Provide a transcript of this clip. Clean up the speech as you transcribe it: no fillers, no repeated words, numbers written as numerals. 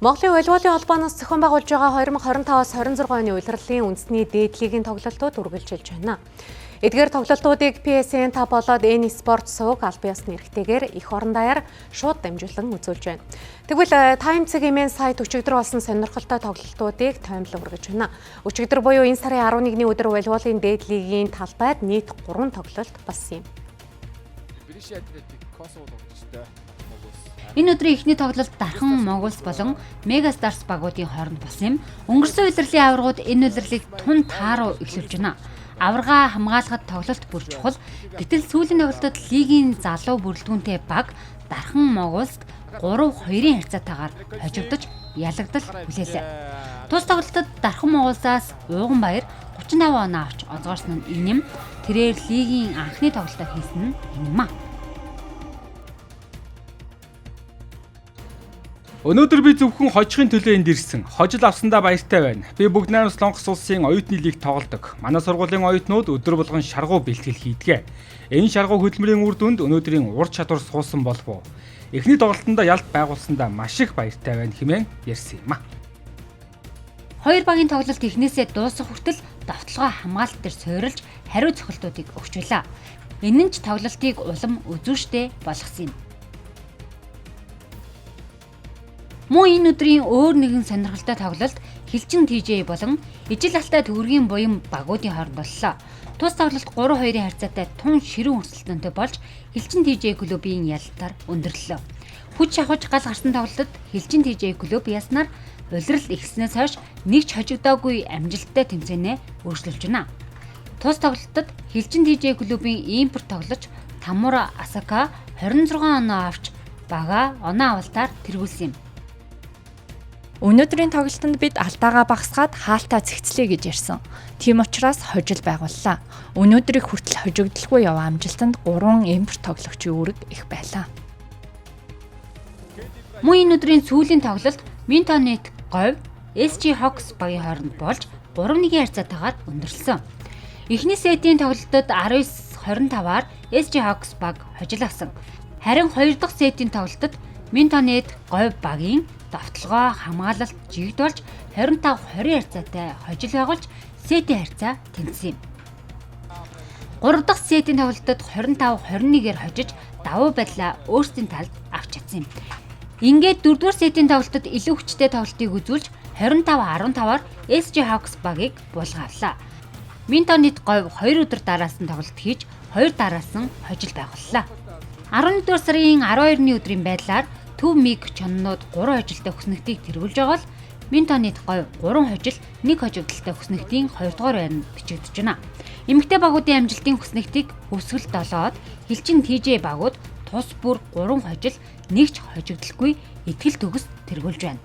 Монголын волейболын холбооноос зохион байгуулж байгаа 2025-аас 26 оны улирлын үндэсний дээдлигийн тоглолтууд үргэлжилж байна. Эдгээр тоглолтуудыг PSN 5 болоод N-Sport сувг албан ёсны эрхтэйгээр эх орон даяар шууд дамжуулан үзүүлж байна. Тэгвэл Time цэгийн сайт өчигдөр болсон сонирхолтой тоглолтуудыг тоомлон хүргэж байна. Өчигдөр буюу энэ сарын 11-ний өдөр волейболын дээдлигийн талбайд нийт 3 тоглолт болсон юм. Энэ өдрийн эхний тоглолт Дархан Могулс болон Мегастарс багуудын хооронд болсон юм. Өнгөрсөн улирлын аваргууд энэ улирлыг тун тааруу эхлүүлж байна. Аварга хамгаалахад тоглолт бүр чухал. Гэтэл сүүлийн тоглолтод лигийн залуу бүрэлдэхүүнтэй баг Дархан Могулст 3-2-ын харьцаатаагаар хожигдож ялагдал хүлээлээ. Тус тоглолтод Дархан Могулсаас Ууганбаяр 38 оноо авч онцгойрсон нь энэ юм. Тэрээр лигийн анхны тоглолтоо хийсэн нь энэ юм а. Өнөөдөр би зөвхөн хожихын төлөө энд ирсэн. Хожил авсандаа баяртай байна. Би бүгд найрамс Лонгос улсын оюутны лиг тоглодог. Манай сургуулийн оюутнууд өдөр болгон шаргуу бэлтгэл хийдэг. Энэ шаргуу хөдөлмөрийн үр дүнд өнөөдрийн ур чадвар суусан болов уу? Эхний тоглолтонд ялт байгуулсандаа маш их баяртай байна хэмээн ярьсан юм а. Хоёр багийн тоглолт эхнээсээ дуусах хүртэл давталгаа хамгаалалт дээр суурилж хариу цохилтуудыг өгч байлаа. Энэ нь ч тоглолтыг улам үзүүштэй болгосон юм. Мөн энэ өдрийн өөр нэгэн сонирхолтой тоглолт Хилчин TJ болон Ижил Алтай төгөргийн буян багуудын хооронд боллоо. Тус тоглолт 3-2-ын харьцаатай тун ширүүн өрсөлдөөнтэй болж Хилчин TJ клубын ялалтаар өндөрлөлөө. Хүч шахаж гал гарсан тоглолтод Хилчин TJ клуб яснаар улирал ихснээс хойш нэг ч хожигдоогүй амжилттай тэмцээнээ үргэлжлүүлж байна. Тус тоглолтод Хилчин TJ клубын импорт тоглож Тамура Асака 26 оноо авч бага оноо авалтаар тэргүүлсэн юм. Өнөөдрийн тоглолтод бид алдаагаа багасгаад хаалтаа цэгцлэе гэж ярьсан. Тийм учраас хожил байгууллаа. Өнөөдрийг хүртэл хожигдолгүй яваа амжилтанд 3 импорт тоглогчийн үүрэг их байлаа. Мөн энэ өдрийн сүүлийн тоглолт Mintonet говь SG Hawks багийн хооронд болж 3-1-ийн харьцаатаагаар өндөрлсөн. Эхний сетийн тоглолтод 19-25-аар SG Hawks баг хожил авсан. Харин 2 дахь сетийн тоглолтод Mintonet говь багийн давталгаа хамгаалалт жигд болж 25-20 харьцаатай хожил байгуулж сетийн харьцаа тэнцсэн юм. 3 дахь сетийн тоглолтод 25-21-ээр хожиж давуу байдлаа өөрсдийн талд авч чадсан юм. Ингээд 4-р сетийн тоглолтод илүү хүчтэй тоглолтыг үзүүлж 25-15-аар SG Hawks багийг булгаавлаа. Mintonet говь 2 өдөр дараас нь тоглолт хийж 2 дараас нь хожил байгууллаа. 11-р сарын 12-ны өдрийн байдлаар Төв Миг чоннууд 3 хожилтой хүснэгтийг тэргүүлж байгаа бол Mintonet говь 3 хожил 1 хожигдолтой хүснэгтийн 2 дугаар байранд бичигдэж байна. Эмэгтэй багуудын амжилтын хүснэгтийг өвсгөл 7-од Хилчин TJ багууд тус бүр 3 хожил 1 ч хожигдолгүй итгэл төгс тэргүүлж байна.